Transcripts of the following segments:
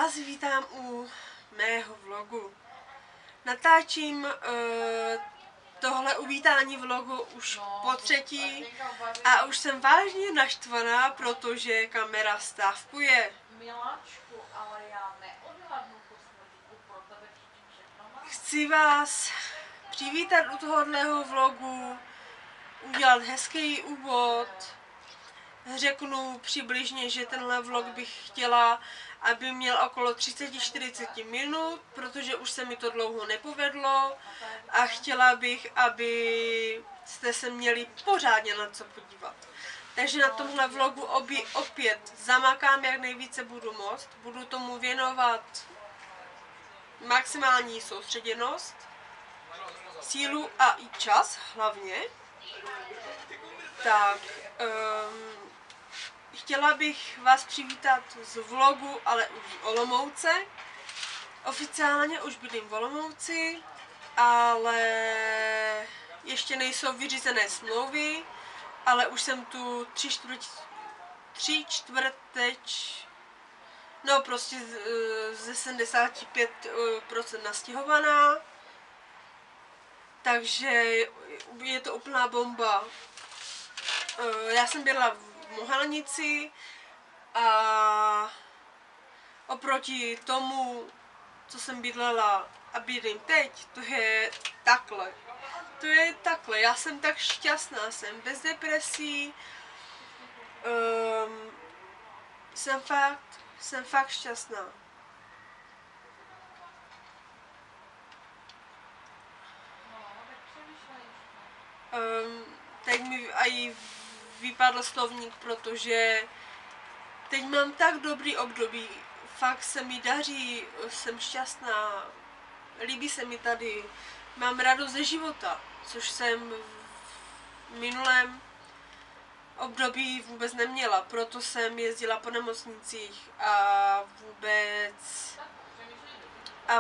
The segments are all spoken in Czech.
vás vítám u mého vlogu. Natáčím tohle uvítání vlogu už po třetí a už jsem vážně naštvaná, protože kamera stávkuje. Chci vás přivítat u tohoto vlogu, udělat hezký úvod. Řeknu přibližně, že tenhle vlog bych chtěla, aby měl okolo 30-40 minut, protože už se mi to dlouho nepovedlo a chtěla bych, aby jste se měli pořádně na co podívat. Takže na tomhle vlogu opět zamakám, jak nejvíce budu moct. Budu tomu věnovat maximální soustředěnost, sílu a i čas hlavně. Tak, chtěla bych vás přivítat z vlogu, ale už z Olomouce. Oficiálně už bydlím v Olomouci, ale ještě nejsou vyřízené smlouvy, ale už jsem tu tři čtvrteč, no prostě ze 75% nastěhovaná. Takže je to úplná bomba. Já jsem bydlela v Mohelnici a oproti tomu, co jsem bydlela a bydlím teď, to je takhle. To je takhle. Já jsem tak šťastná, jsem bez depresí. Jsem fakt šťastná. Teď mi i vypadl slovník, protože teď mám tak dobrý období, fakt se mi daří, jsem šťastná, líbí se mi tady, mám radost ze života, což jsem v minulém období vůbec neměla, proto jsem jezdila po nemocnicích a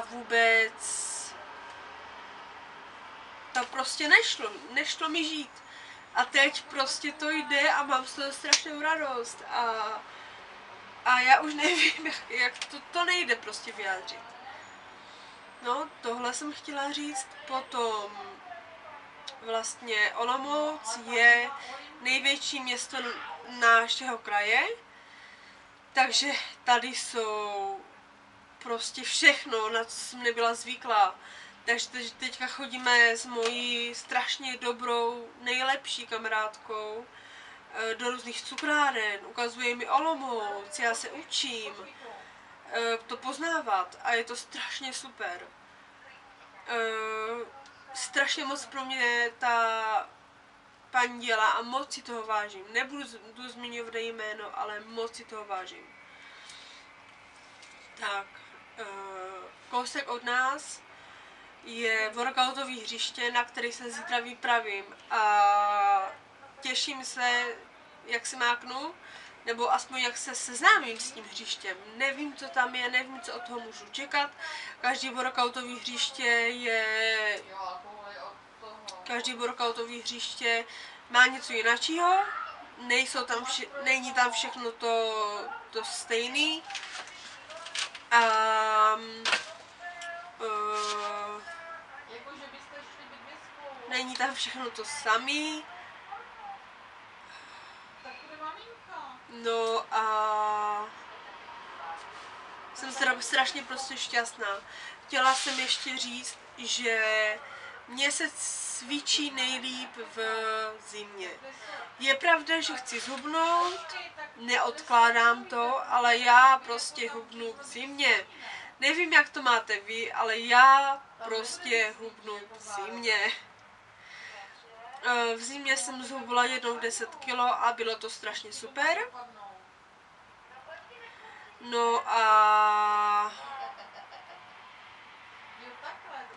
vůbec to prostě nešlo mi žít. A teď prostě to jde a mám z toho strašnou radost a já už nevím, jak to nejde prostě vyjádřit. No, tohle jsem chtěla říct. Potom vlastně Olomouc je největší město našeho kraje, takže tady jsou prostě všechno, na co jsem nebyla zvyklá. Takže teďka chodíme s mojí strašně dobrou, nejlepší kamarádkou do různých cukráren, ukazuje mi Olomouc, já se učím to poznávat a je to strašně super. Strašně moc pro mě ta paní dělá a moc si toho vážím. Nebudu zmiňovat její jméno, ale moc si toho vážím. Tak, kousek od nás je workoutové hřiště, na který se zítra vypravím a těším se, jak se máknu, nebo aspoň jak se seznámím s tím hřištěm. Nevím, co tam je, nevím, co od toho můžu čekat. Každý workoutové hřiště má něco jiného. Není tam všechno to stejný. Není tam všechno to samý. No a jsem strašně prostě šťastná. Chtěla jsem ještě říct, že mně se cvičí nejlíp v zimě. Je pravda, že chci zhubnout, neodkládám to, ale já prostě hubnu v zimě. Nevím, jak to máte vy, ale já prostě hubnu v zimě. V zimě jsem zhubla jednou 10 kg a bylo to strašně super. No a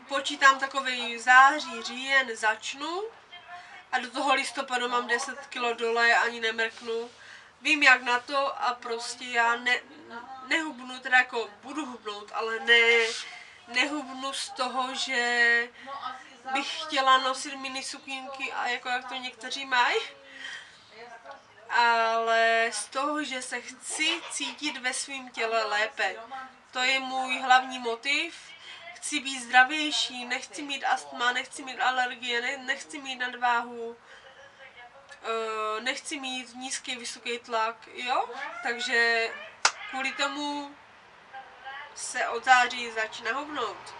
počítám takový září, říjen začnu a do toho listopadu mám 10 kg dole, ani nemrknu. Vím jak na to a prostě já nehubnu, teda jako budu hubnout, ale nehubnu z toho, že bych chtěla nosit mini sukínky a jako jak to někteří mají. ale z toho, že se chci cítit ve svém těle lépe. To je můj hlavní motiv. Chci být zdravější, nechci mít astma, nechci mít alergie, nechci mít nadváhu, nechci mít nízký, vysoký tlak, jo? Takže kvůli tomu se od září začne hubnout.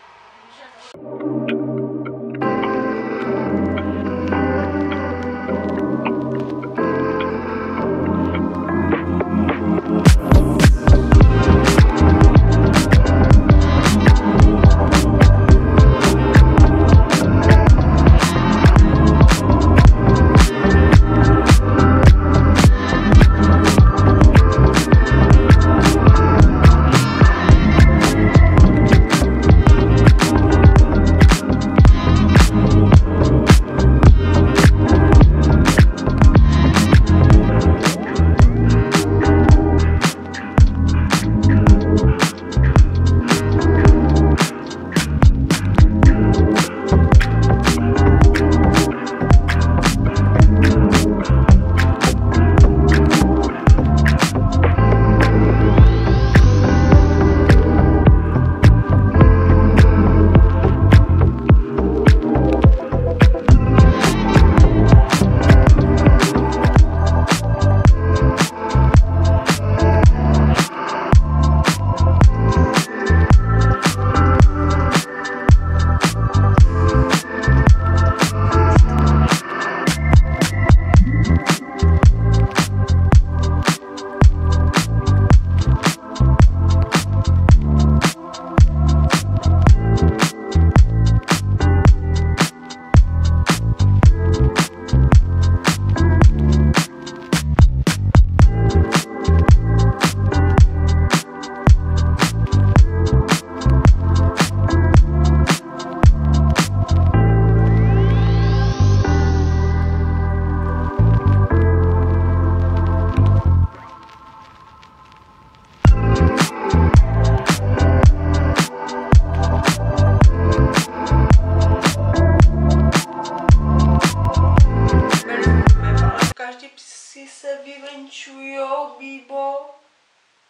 Se vyvenčujou, Bíbo,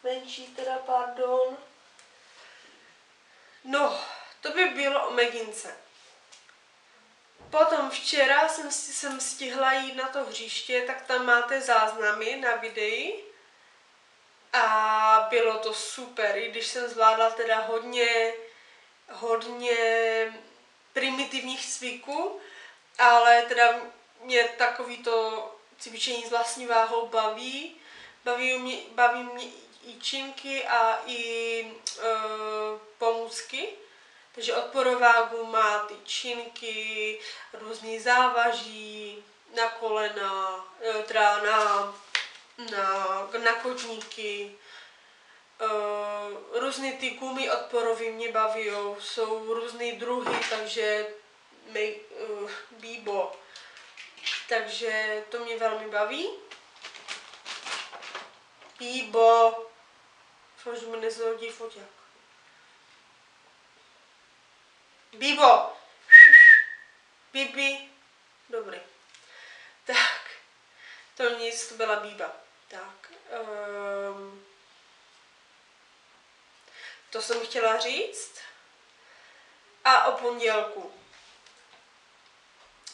venčí teda, pardon. No, to by bylo o Megince. Potom včera jsem stihla jít na to hřiště, tak tam máte záznamy na videi. A bylo to super, i když jsem zvládla teda hodně primitivních cviků, ale teda mě takovýto cvičení s vlastní váhou baví. Baví mě i činky a i pomůcky. Takže odporováku má ty činky, různý závaží na kolena, teda na kotníky. Různý ty gumy odporový mě baví, jsou různý druhy, takže Bíbo. Takže to mě velmi baví. Bíbo. Fakt, že mi nezhodí foťák. Bíbo. Bibi. Dobrý. Tak. To nic, to byla Bíba. Tak. To jsem chtěla říct. A o pondělku.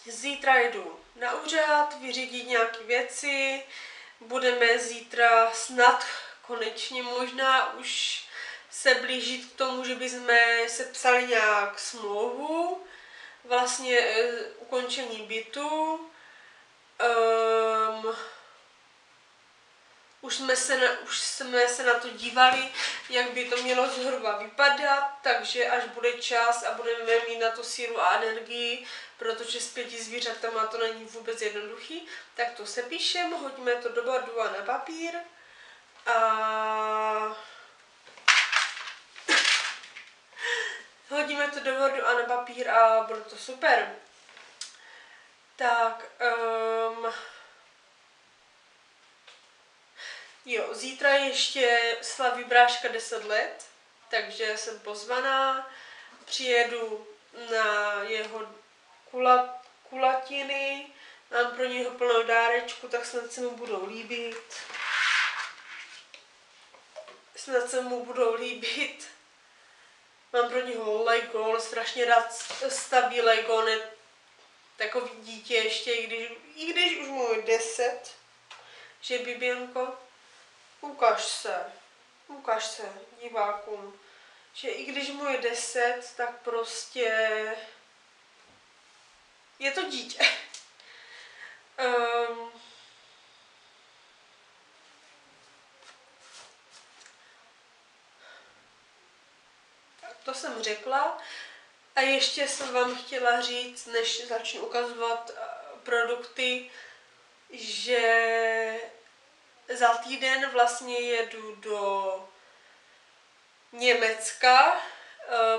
Zítra jdu na úřad, vyřídit nějaké věci. Budeme zítra snad konečně možná už se blížit k tomu, že bychom sepsali nějak smlouvu. Vlastně ukončení bytu. Už jsme se na to dívali, jak by to mělo zhruba vypadat, takže až bude čas a budeme mít na to sílu a energii, protože s 5 zvířatama to není vůbec jednoduchý, tak to sepíšem, hodíme to do bordu a na papír a hodíme to do bordu a na papír a bude to super. Tak, jo, zítra ještě slaví bráška 10 let, takže jsem pozvaná. Přijedu na jeho kulatiny, Mám pro něho plnou dárečku, tak snad se mu budou líbit. Mám pro něho Lego, on strašně rád staví Lego, on je takový dítě ještě, i když už mu je 10, že Biběnko, ukaž se divákům, že i když mu je 10, tak prostě je to dítě. To jsem řekla. A ještě jsem vám chtěla říct, než začnu ukazovat produkty, že za týden vlastně jedu do Německa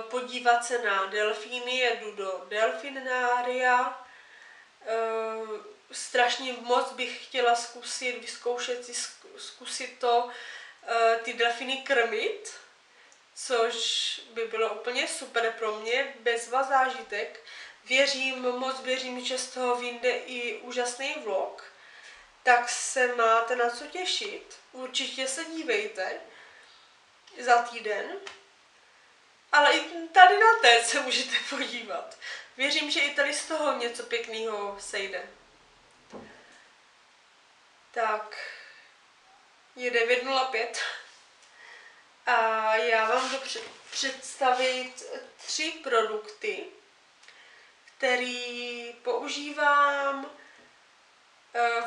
podívat se na delfíny, jedu do delfinária. Strašně moc bych chtěla zkusit to, ty delfíny krmit, což by bylo úplně super pro mě, bezva zážitek. Moc věřím, že z toho vyjde i úžasný vlog, tak se máte na co těšit. Určitě se dívejte za týden, ale i tady na té se můžete podívat. Věřím, že i tady z toho něco pěkného sejde. Tak, je 9:05 a já vám jdu představit 3 produkty, který používám.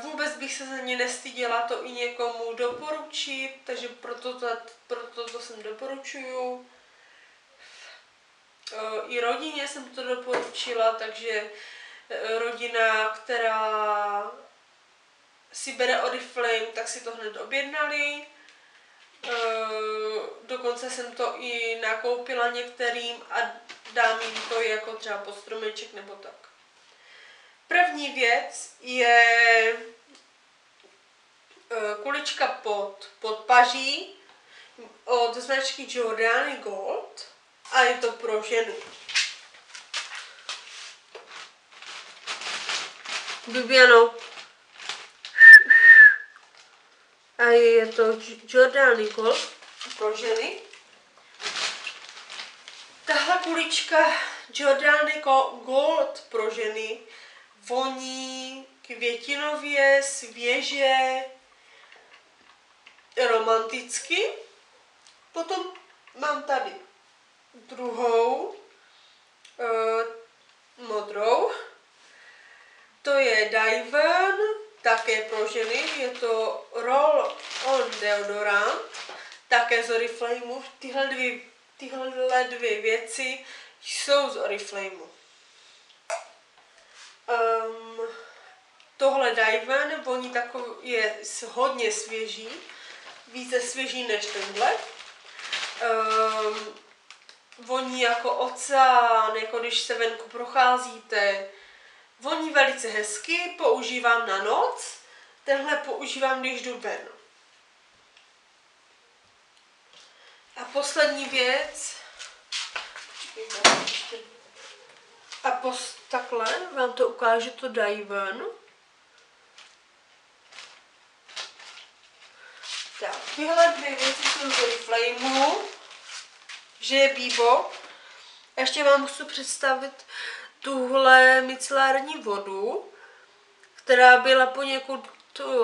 Vůbec bych se za ně nestyděla to i někomu doporučit, takže proto to sem doporučuju. I rodině jsem to doporučila, takže rodina, která si bere Oriflame, tak si to hned objednali. Dokonce jsem to i nakoupila některým a dám jim to jako třeba pod stromeček nebo tak. První věc je kulička pod paží od značky Giordani Gold a je to pro ženy. Bibiano. A je to Giordani Gold pro ženy. Tahle kulička Giordani Gold pro ženy voní květinově, svěže, romanticky. Potom mám tady druhou, modrou. To je Daiwen, také pro ženy. Je to roll-on deodorant, také z Oriflameu. Tyhle dvě věci jsou z Oriflameu. Tohle Daiwen voní je hodně svěží, více svěží než tenhle. Voní jako oceán, jako když se venku procházíte. Voní velice hezky, používám na noc, tenhle používám, když jdu ven. A poslední věc, takhle vám to ukážu, to Daiwen. Tak, tyhle dvě věci jsou z Oriflameu, že je bíbo. Ještě vám chci představit tuhle micellární vodu, která byla poněkud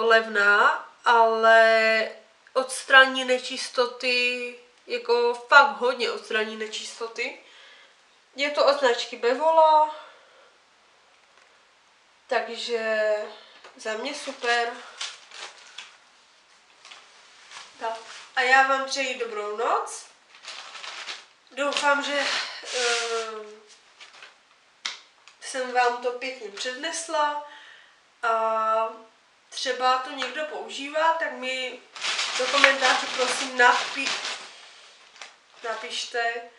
levná, ale odstraní nečistoty, jako fakt hodně odstraní nečistoty. Je to od značky Bevola, takže za mě super. Tak. A já vám přeji dobrou noc. Doufám, že jsem vám to pěkně přednesla a třeba to někdo používá, tak mi do komentářů prosím napište,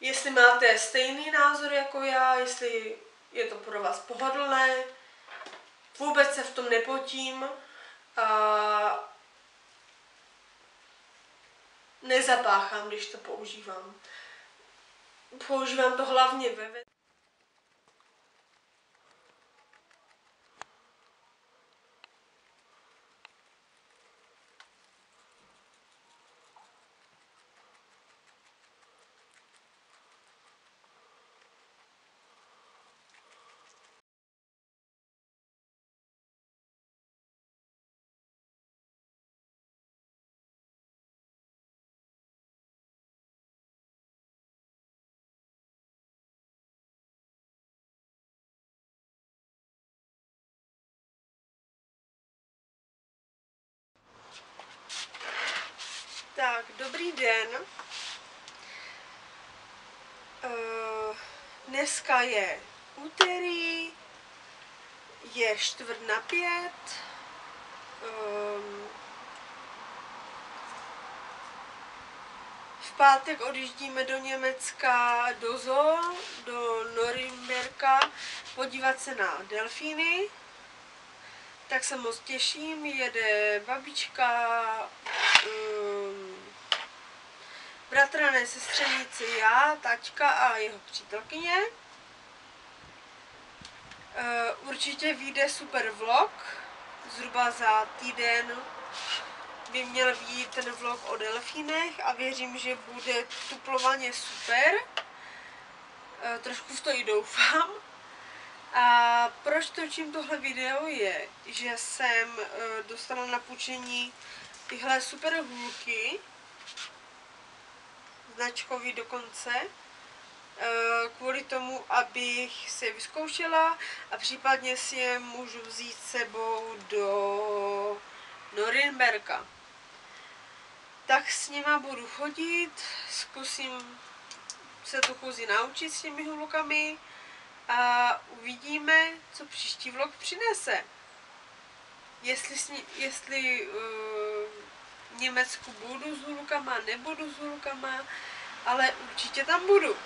jestli máte stejný názor jako já, jestli je to pro vás pohodlné. Vůbec se v tom nepotím a nezapáchám, když to používám. Používám to hlavně Tak, dobrý den. Dneska je úterý, je 4:45. V pátek odjíždíme do Německa, do zoo, do Norimberka, podívat se na delfíny. Tak se moc těším, jede babička, bratranec, sestřenici, já, taťka a jeho přítelkyně. Určitě vyjde super vlog, zhruba za týden by měl vyjít ten vlog o delfínech a věřím, že bude tuplovaně super. Trošku v to i doufám. A proč točím tohle video je, že jsem dostala na půjčení tyhle super hůlky, značkový dokonce, kvůli tomu, abych se vyzkoušela a případně si je můžu vzít sebou do Norimberka. Tak s nima budu chodit, zkusím se tu chůzi naučit s těmi hůlkami a uvidíme, co příští vlog přinese. Jestli v Německu budu s hůlkama, nebudu s hůlkama, ale určitě tam budu.